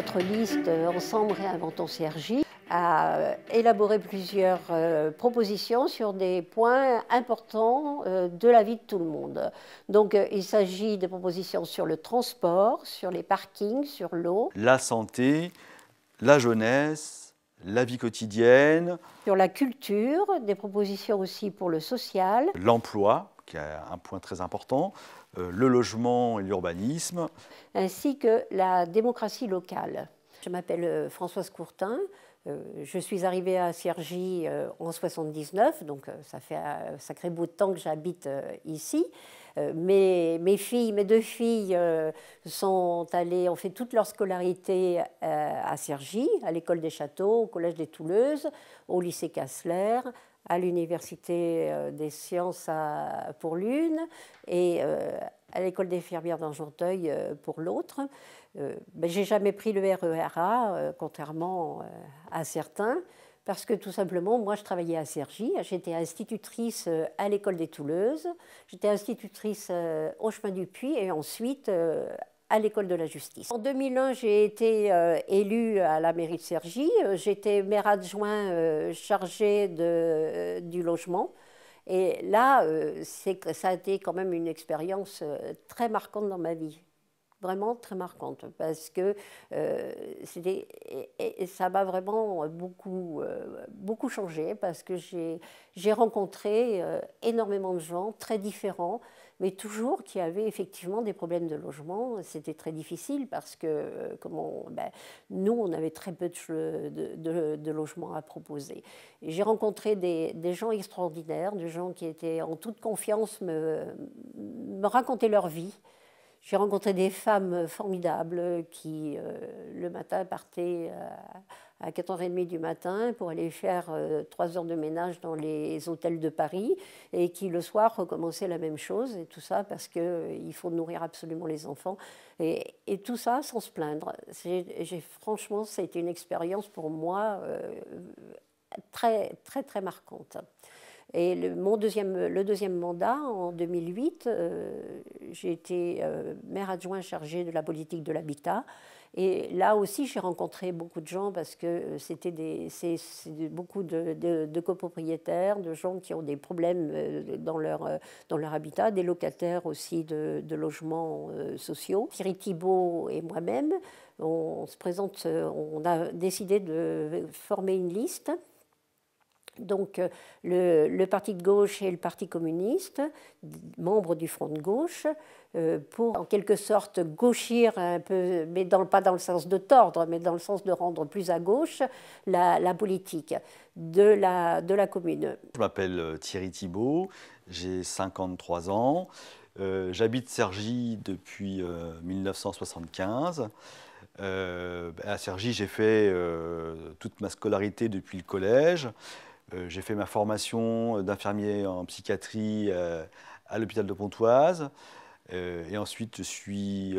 notre liste Ensemble réinventons Cergy a élaboré plusieurs propositions sur des points importants de la vie de tout le monde. Donc il s'agit de propositions sur le transport, sur les parkings, sur l'eau. La santé, la jeunesse, la vie quotidienne. Sur la culture, des propositions aussi pour le social. L'emploi, qui est un point très important, le logement et l'urbanisme. Ainsi que la démocratie locale. Je m'appelle Françoise Courtin. Je suis arrivée à Cergy en 1979, donc ça fait un sacré bout de temps que j'habite ici. Mes deux filles ont fait toute leur scolarité à Cergy, à l'école des Châteaux, au collège des Touleuses, au lycée Cassler, à l'université des sciences pour l'une et à l'école des infirmières d'Argenteuil pour l'autre. J'ai jamais pris le RERA, contrairement à certains, parce que tout simplement, moi, je travaillais à Cergy. J'étais institutrice à l'école des Touleuses, j'étais institutrice au chemin du Puy et ensuite à l'école de la justice. En 2001, j'ai été élue à la mairie de Cergy. J'étais maire adjoint chargée du logement. Et là, ça a été quand même une expérience très marquante dans ma vie. Vraiment très marquante, parce que ça m'a vraiment beaucoup changé, parce que j'ai rencontré énormément de gens très différents, mais toujours qui avaient effectivement des problèmes de logement. C'était très difficile parce que nous, on avait très peu de logements à proposer. J'ai rencontré des gens extraordinaires, des gens qui étaient en toute confiance, me raconter leur vie. J'ai rencontré des femmes formidables qui, le matin, partaient à 4h30 du matin pour aller faire 3 heures de ménage dans les hôtels de Paris et qui, le soir, recommençaient la même chose. Et tout ça parce qu'il faut nourrir absolument les enfants. Et tout ça sans se plaindre. Franchement, ça a été une expérience pour moi très, très, très marquante. Et le deuxième mandat, en 2008, j'ai été maire adjoint chargé de la politique de l'habitat. Et là aussi, j'ai rencontré beaucoup de gens parce que c'est beaucoup de copropriétaires, de gens qui ont des problèmes dans leur habitat, des locataires aussi de logements sociaux. Thierry Thibault et moi-même, on a décidé de former une liste. Donc le parti de gauche et le parti communiste, membres du Front de gauche, pour en quelque sorte gauchir un peu, mais pas dans le sens de tordre, mais dans le sens de rendre plus à gauche la politique de la commune. Je m'appelle Thierry Thibault, j'ai 53 ans, j'habite Cergy depuis 1975. À Cergy, j'ai fait toute ma scolarité depuis le collège. J'ai fait ma formation d'infirmier en psychiatrie à l'hôpital de Pontoise. Et ensuite, je suis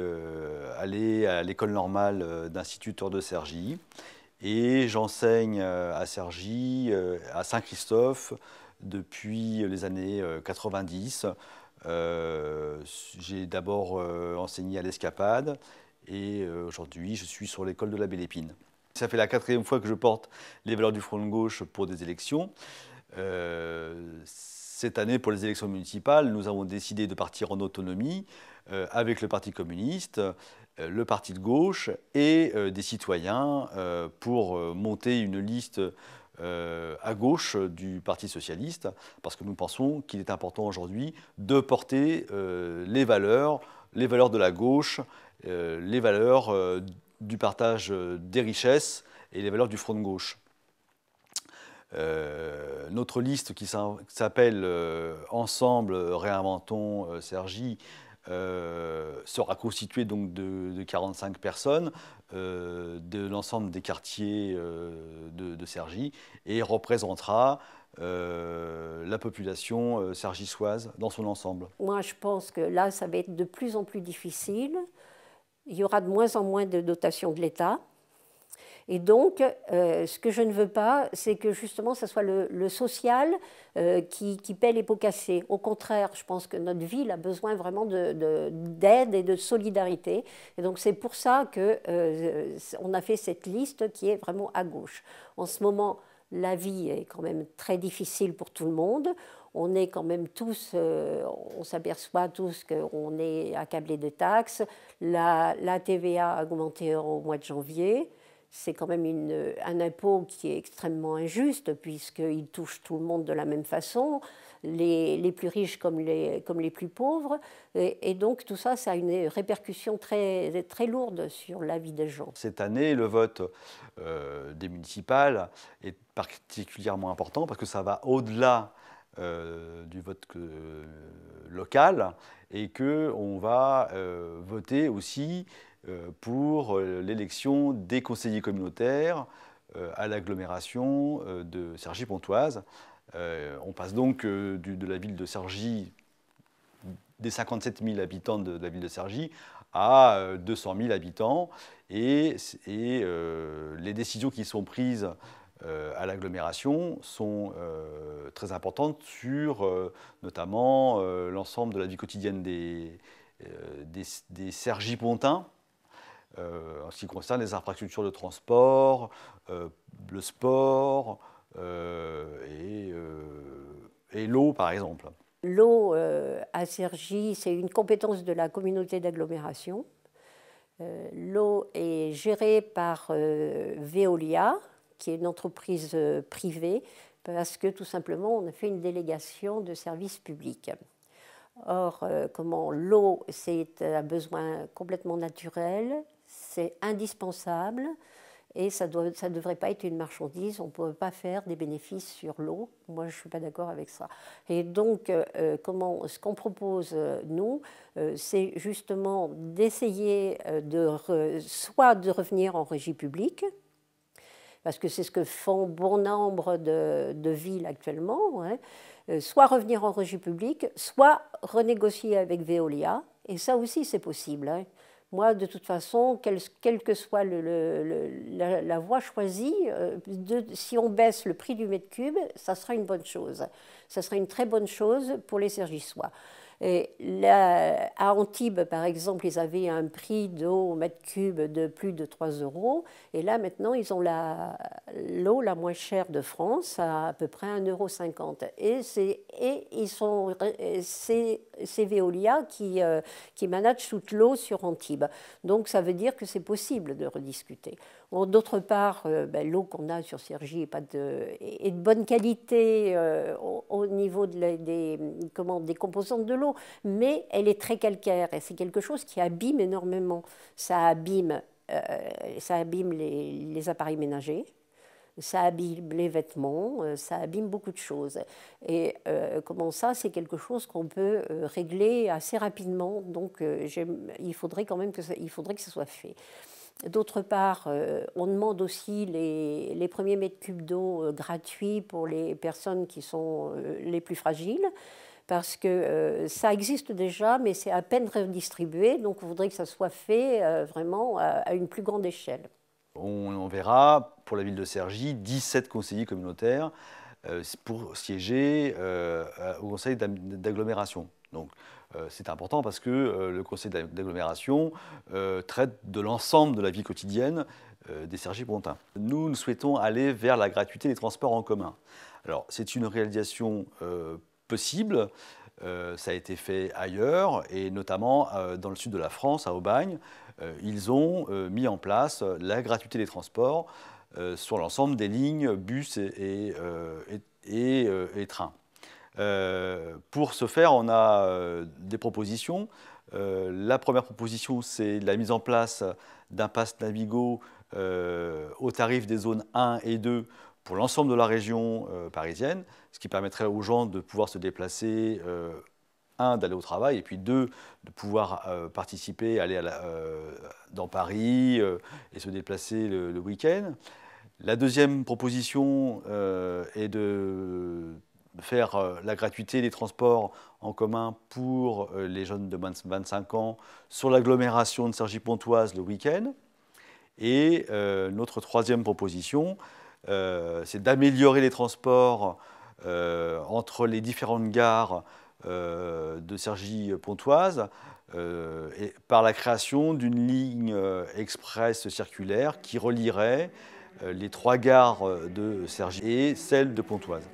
allé à l'école normale d'instituteur de Cergy. Et j'enseigne à Cergy, à Saint-Christophe, depuis les années 90. J'ai d'abord enseigné à l'Escapade et aujourd'hui, je suis sur l'école de la Belle Épine. Ça fait la 4e fois que je porte les valeurs du Front de gauche pour des élections. Cette année, pour les élections municipales, nous avons décidé de partir en autonomie avec le Parti communiste, le Parti de gauche et des citoyens pour monter une liste à gauche du Parti socialiste, parce que nous pensons qu'il est important aujourd'hui de porter les valeurs de la gauche, les valeurs du partage des richesses et les valeurs du Front de gauche. Notre liste qui s'appelle Ensemble réinventons Cergy sera constituée donc de 45 personnes de l'ensemble des quartiers de Cergy et représentera la population cergissoise dans son ensemble. Moi, je pense que là, ça va être de plus en plus difficile. Il y aura de moins en moins de dotations de l'État. Et donc, ce que je ne veux pas, c'est que justement, ce soit le social qui paie les pots cassés. Au contraire, je pense que notre ville a besoin vraiment d'aide et de solidarité. Et donc, c'est pour ça qu'on a fait cette liste qui est vraiment à gauche. En ce moment, la vie est quand même très difficile pour tout le monde. On est quand même tous, on s'aperçoit tous qu'on est accablés de taxes. La TVA a augmenté au mois de janvier. C'est quand même un impôt qui est extrêmement injuste puisqu'il touche tout le monde de la même façon, les plus riches comme les plus pauvres. Et donc tout ça, ça a une répercussion très, très lourde sur la vie des gens. Cette année, le vote des municipales est particulièrement important parce que ça va au-delà du vote local et qu'on va voter aussi pour l'élection des conseillers communautaires à l'agglomération de Cergy-Pontoise. On passe donc de la ville de Cergy, des 57 000 habitants de la ville de Cergy, à 200 000 habitants. Et les décisions qui sont prises à l'agglomération sont très importantes sur notamment l'ensemble de la vie quotidienne des Cergy-Pontains, en ce qui concerne les infrastructures de transport, le sport et l'eau, par exemple. L'eau à Cergy, c'est une compétence de la communauté d'agglomération. L'eau est gérée par Veolia, qui est une entreprise privée, parce que tout simplement, on a fait une délégation de services publics. Or, l'eau, c'est un besoin complètement naturel, c'est indispensable, et ça ne devrait pas être une marchandise, on ne peut pas faire des bénéfices sur l'eau. Moi, je ne suis pas d'accord avec ça. Et donc, ce qu'on propose, nous, c'est justement d'essayer soit de revenir en régie publique, parce que c'est ce que font bon nombre de villes actuellement, hein, soit revenir en régie publique, soit renégocier avec Veolia, et ça aussi c'est possible. Hein. Moi, de toute façon, quelle que soit la voie choisie, si on baisse le prix du mètre cube, ça sera une bonne chose. Ça sera une très bonne chose pour les Cergissois. Et là, à Antibes, par exemple, ils avaient un prix d'eau au mètre cube de plus de 3 €. Et là, maintenant, ils ont l'eau la moins chère de France, à peu près 1,50 €. Et c'est Veolia qui manage toute l'eau sur Antibes. Donc, ça veut dire que c'est possible de rediscuter. D'autre part, l'eau qu'on a sur Cergy est de bonne qualité au niveau des composantes de l'eau, mais elle est très calcaire et c'est quelque chose qui abîme énormément. Ça abîme les appareils ménagers, ça abîme les vêtements, ça abîme beaucoup de choses. Et c'est quelque chose qu'on peut régler assez rapidement, donc il faudrait que ça soit fait. D'autre part, on demande aussi les premiers mètres cubes d'eau gratuits pour les personnes qui sont les plus fragiles, parce que ça existe déjà, mais c'est à peine redistribué, donc on voudrait que ça soit fait vraiment à une plus grande échelle. On verra, pour la ville de Cergy, 17 conseillers communautaires pour siéger au conseil d'agglomération. Donc, c'est important parce que le conseil d'agglomération traite de l'ensemble de la vie quotidienne des Cergy-Pontains. Nous souhaitons aller vers la gratuité des transports en commun. Alors, c'est une réalisation possible. Ça a été fait ailleurs, et notamment dans le sud de la France, à Aubagne. Ils ont mis en place la gratuité des transports sur l'ensemble des lignes bus et trains. Pour ce faire, on a des propositions. La première proposition, c'est la mise en place d'un pass Navigo au tarif des zones 1 et 2 pour l'ensemble de la région parisienne, ce qui permettrait aux gens de pouvoir se déplacer, d'aller au travail, et puis deux, de pouvoir participer, aller dans Paris et se déplacer le week-end. La deuxième proposition est de faire la gratuité des transports en commun pour les jeunes de moins de 25 ans sur l'agglomération de Cergy-Pontoise le week-end. Et notre troisième proposition, c'est d'améliorer les transports entre les différentes gares de Cergy-Pontoise par la création d'une ligne express circulaire qui relierait les 3 gares de Cergy et celle de Pontoise.